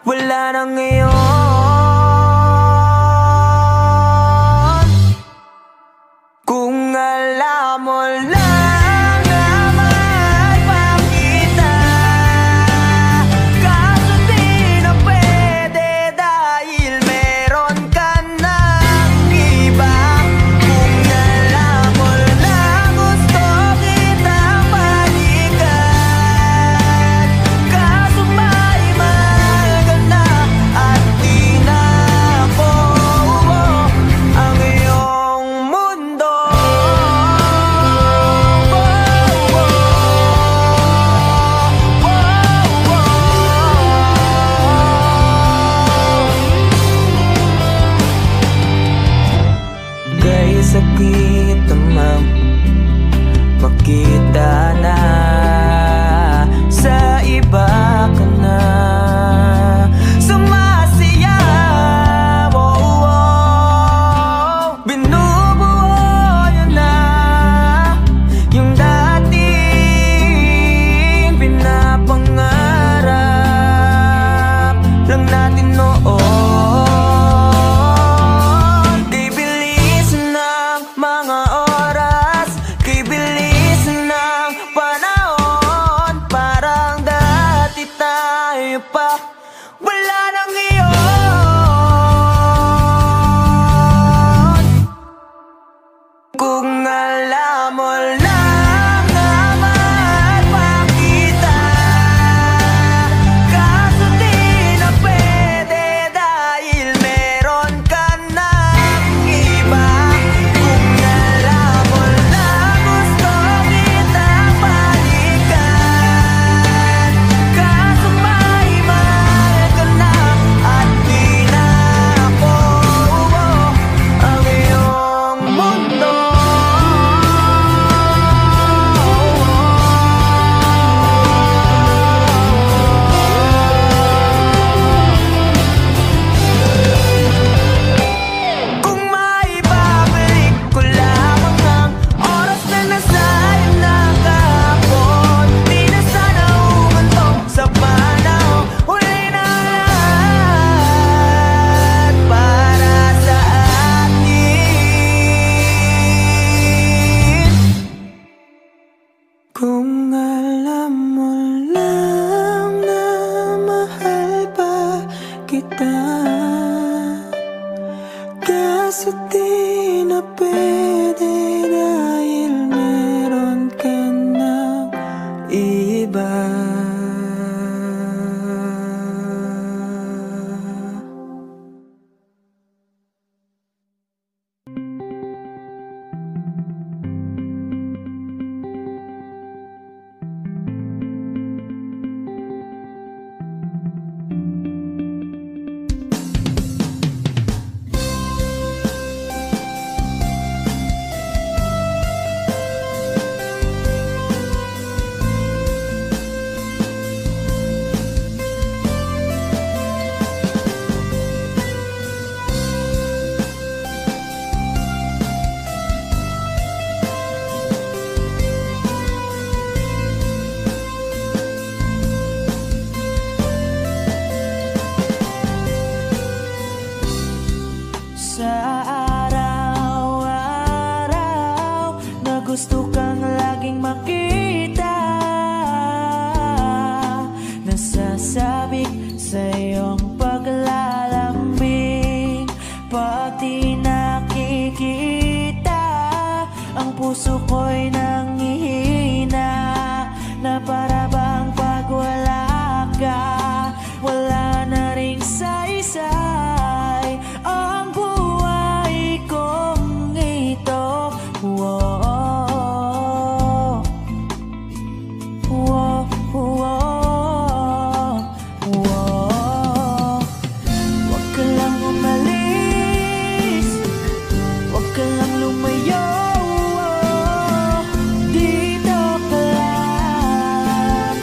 wala na ngayon. Kung alam mo lang na mahal pa kita, kaso di na pwede dahil meron ka ng iba. Kung alam mo lang gusto kitang balikan, kaso may mahal ka na at di na ako ang iyong mundo. Dahil sakit namang makita na sa iba ka na sumasayaw. Binubuo yun na yung dating pinapangarap lang natin noon. Kay bilis ng mga oras, kay bilis ng panahon, parang dati tayo pa, wala nang iyon. Kung alam mo lang na mahal pa kita, kaso di na pwede dahil meron ka ng iba. Kung alam mo lang gusto kitang balikan, kaso may mahal ka na at di na ako ang iyong mundo. Kung maibabalik ko lamang ang oras na nasayang na kahapon, di na sana umantong sa panahon. Huli na lahat para sa atin. Kung alam mo lang na mahal pa kita, kaso di na pwede dahil meron ka ng iba. Sa araw-araw na gusto kang laging makita, nasasabik sa iyong paglalambing. Pag di nakikita, ang puso ko'y nanghihina, na para bang pag wala ka, wala na ring saysay ang buhay kong ito. Whoa, whoa, whoa, whoa. Huwag ka lang umalis, huwag ka lang lumayo. Dito ka lang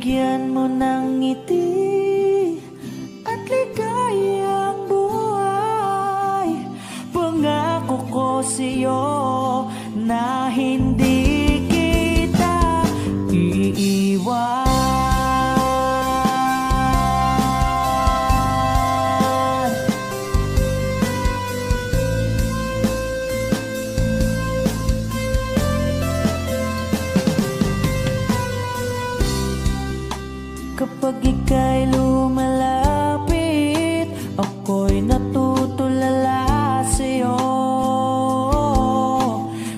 bigyan mo ng ngiti at ligayang buhay. Pangako ko sa'yo na hindi kita iiwan. Kapag ika'y lumalapit, ako'y natutulala sa'yo.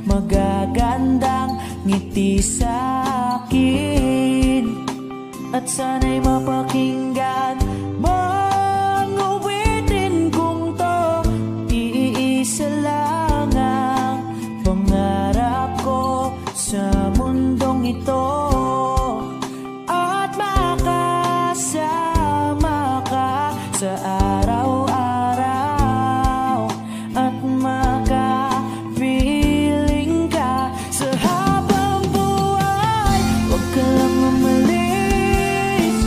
Magagandang ngiti sa'kin at sana'y mapakinggan mang awitin kong to. Iisa lang ang pangarap ko sa mundong ito, sa araw-araw at makapiling ka sa habang buhay. Huwag ka lang umalis,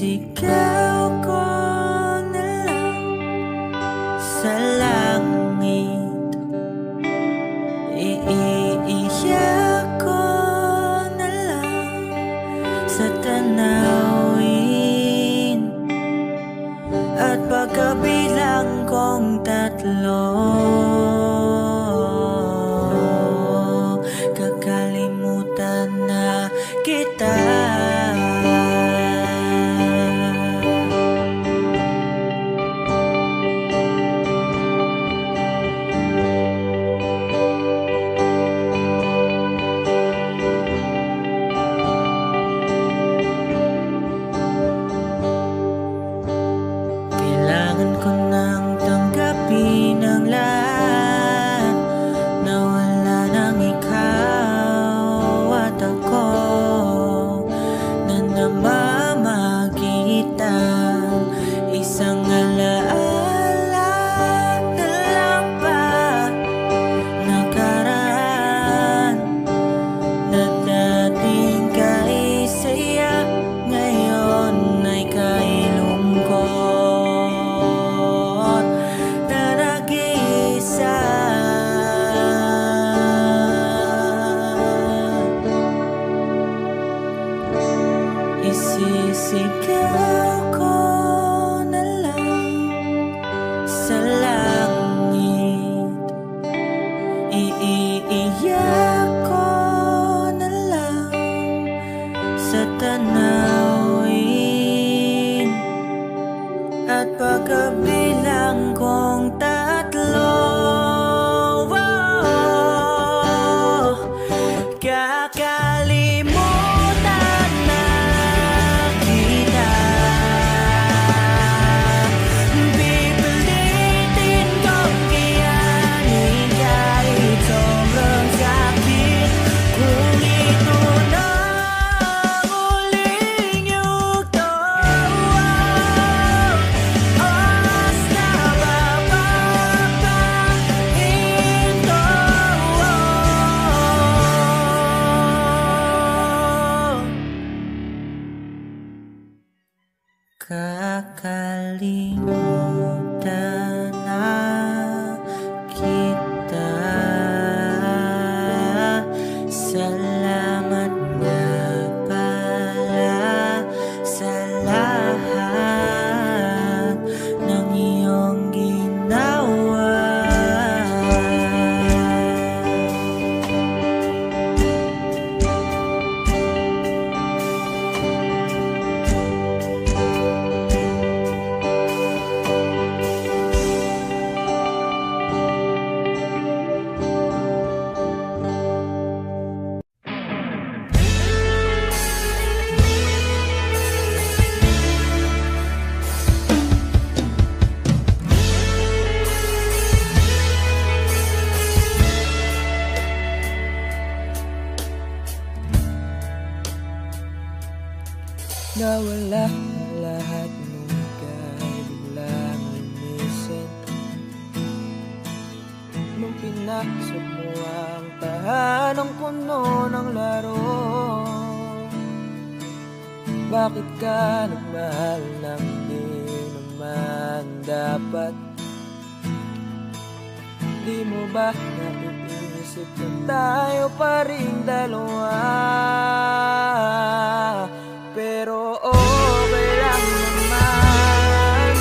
Isisigaw ko na lang sa langit, iiiyak ko na lang sa tanawin, at pagkabilang kong tatlo, kakalimutan na kita. Kailangan ko nang tanggapin ang lahat, na wala nang ikaw at ako, na namamagitan. Isang alaala na lang ba nakaraan, na dating kay saya, ngayon ay kay lungkot, na nag-iisa. Isisigaw ko na lang sa langit, iiiyak ko na lang sa tanawin, at pagkabilang kong tatlo, kakalimutan na kita. Pipilitin kong kiyanin kahit sobrang sakit, kung ito na ang huling yugto. Oras na bababahin ko. Kakalimutan na kita. Salamat nga pala sa lahat ng iyong ginawa. Nawala na lahat nung ika'y biglang lumisin, nung pinasok mo ang tahanang puno ng laro. Bakit ka nagmahal nang di naman dapat? Di mo ba naiisip na tayo pa rin dalawa? Pero okay lang naman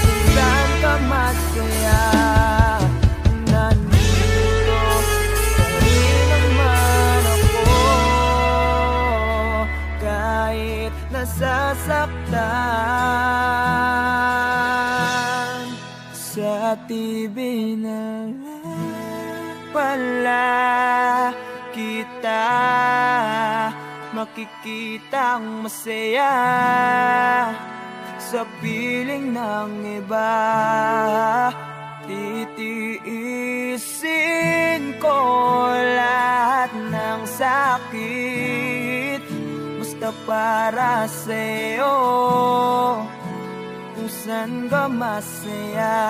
kung saan ka masaya. Nandito pa rin naman ako, kahit nasasaktan. Sa TV na pala kita makikitang masaya sa piling ng iba. Titiisin ko lahat ng sakit, basta para sa'yo, kung saan ka masaya.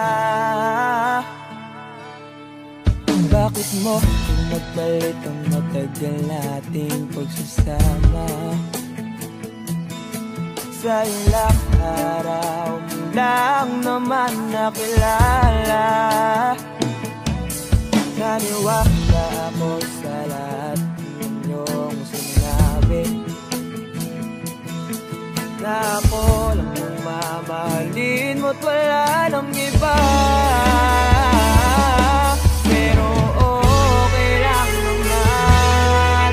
Bakit mo pinagpalit ang matagal nating pagsasama? sa ilang araw mo lang naman nakilala. Naniwala ako sa lahat ng iyong sinabi, na ako lang ang mamahalin mo't wala nang iba. Pero okay lang naman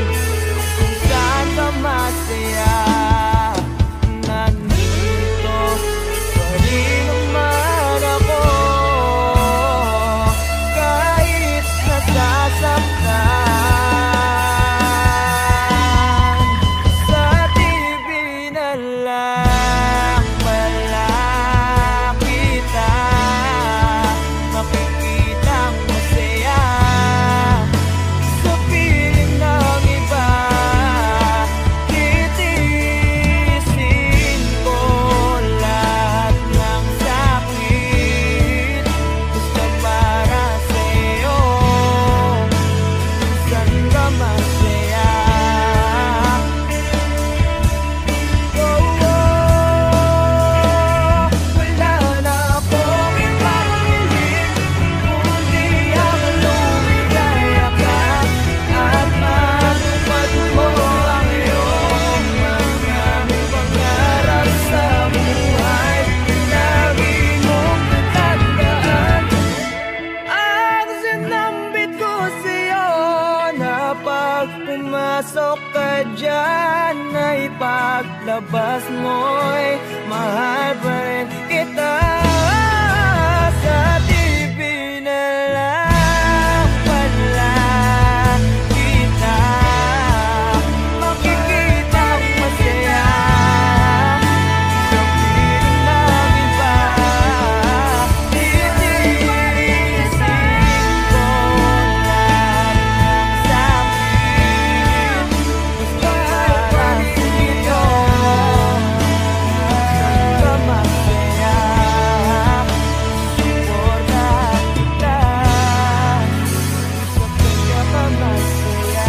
kung saan ka masaya. Nandito pa rin naman ako kahit nasasaktan. Sa TV na lang pala kita makikitang masaya. Sa piling ng iba, titiisin ko lahat ng sakit. Basta para sa'yo, saan ka masaya. Wala na akong ibang hiling kundi ang lumigaya ka at matupad mo ang iyong mga pangarap sa buhay. Lagi mong tatandaan ang sinambit ko sa'yo, na pag pumasok ka dyan ay paglabas mo'y mahal pa rin kita. Sa TV na lang pala kita makikitang masaya. Sa piling ng iba, titiisin ko lahat ng sakit. Basta para sa'yo, saan ka masaya. Suportahan kita, sa kanya ka masaya.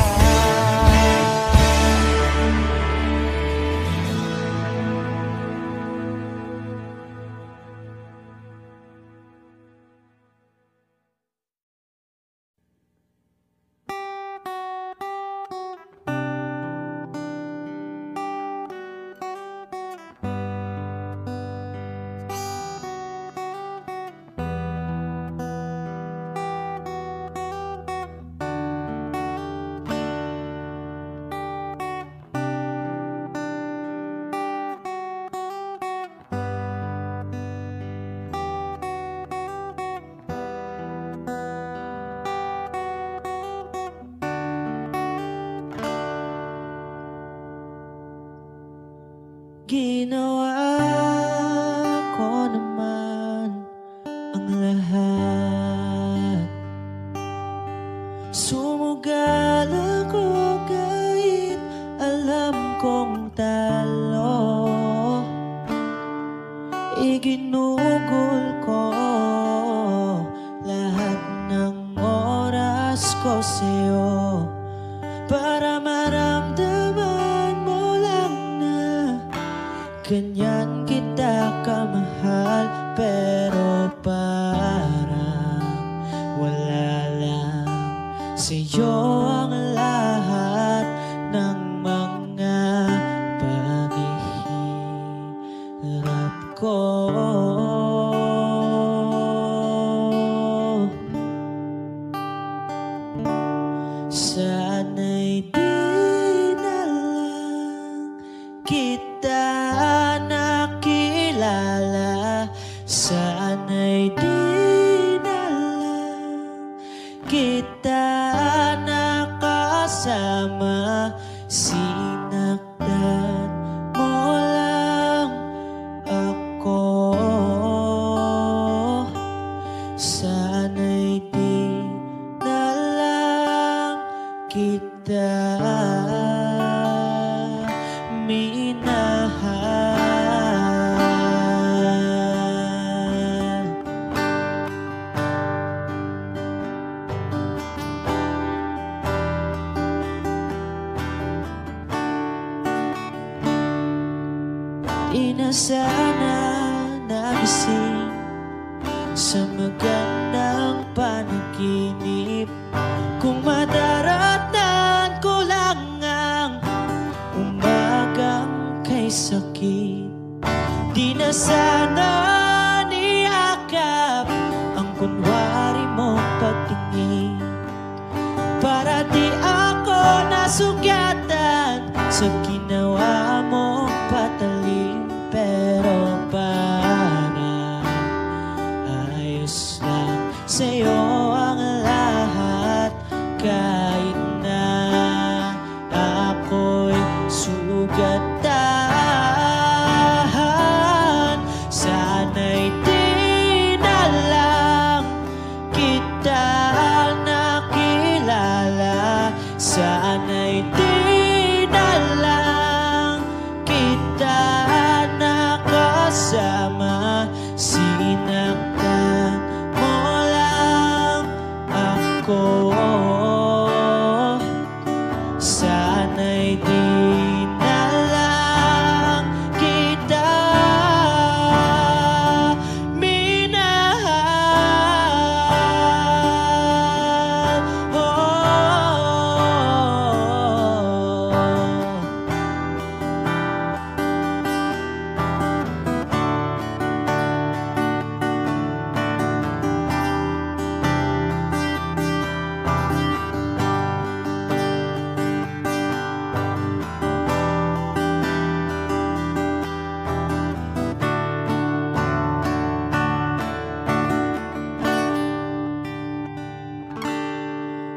Ginawa ko naman ang lahat. Sumugal ako kahit alam kong talo. Iginugol ko lahat ng oras ko sa'yo para maramdaman mo lang na ganyan kita kamahal. Pero parang wala lang sa'yo ang lahat ng mga paghihirap ko. Sana'y di na lang kita nakilala Di na sana nagising sa magandang panaginip. Kung madaratan ko lang ang umagang kay sakit, di na sana niyakap ang kunwari mong pagtingin, para di ako nasugatan sa ginawa mong patalim. Pero parang ayos lang sa'yo ang lahat, kahit na ako'y sugatan. Sana'y di na lang kita nakilala, sana'y di na lang kita nakasama. Sinaktan mo lang ako, sana'y di na lang kita minahal.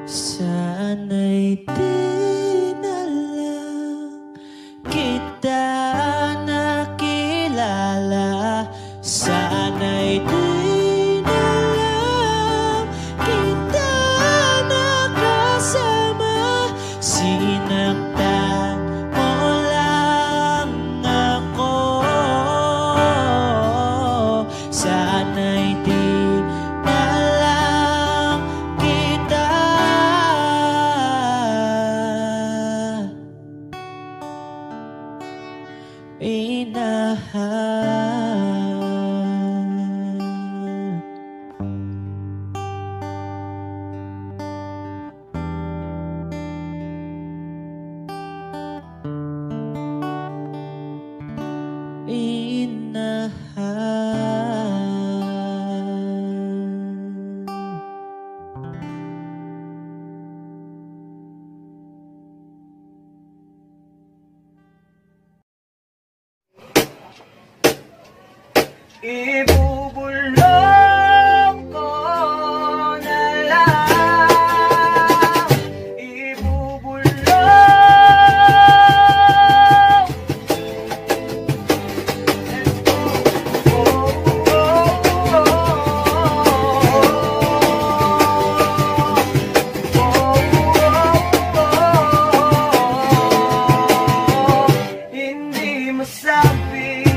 Sana'y di na lang kita nakilala, sana'y di na lang kita nakasama. Sinaktan mo lang ako, sana'y di na lang kita minahal. Ibubulong ko na lang, ibubulong. Hindi masabi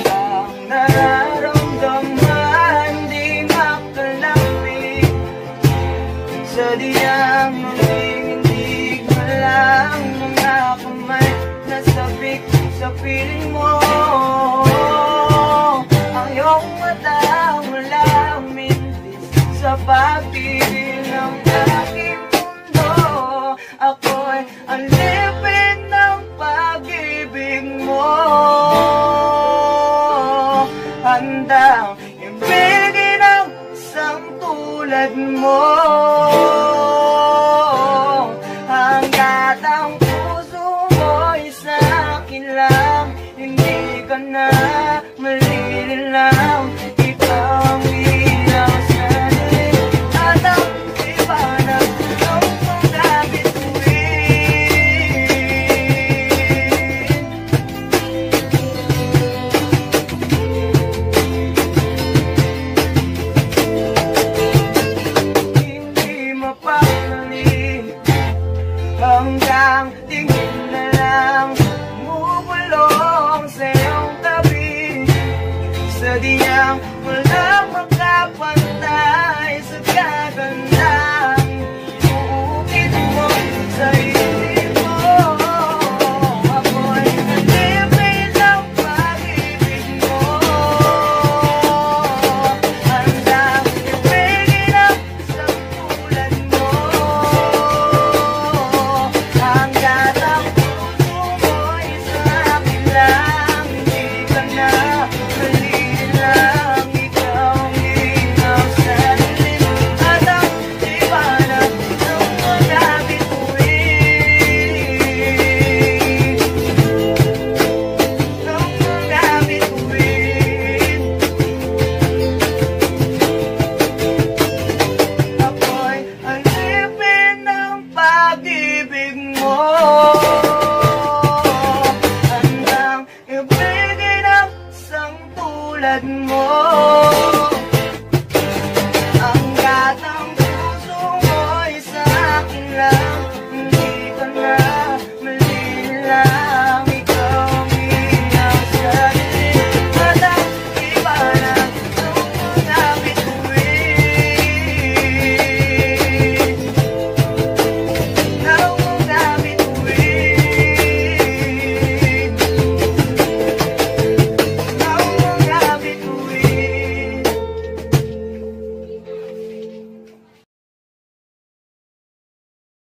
ang nararamdaman, di makalapit sa diyang nanginginig mo lang. Mga kamay na sabik sa piling mo, ang iyong mata wala mintis sa pag-ibig ng aking mundo. Ako'y ang lipid ng pag-ibig mo, handang ibigin ang isang tulad mo.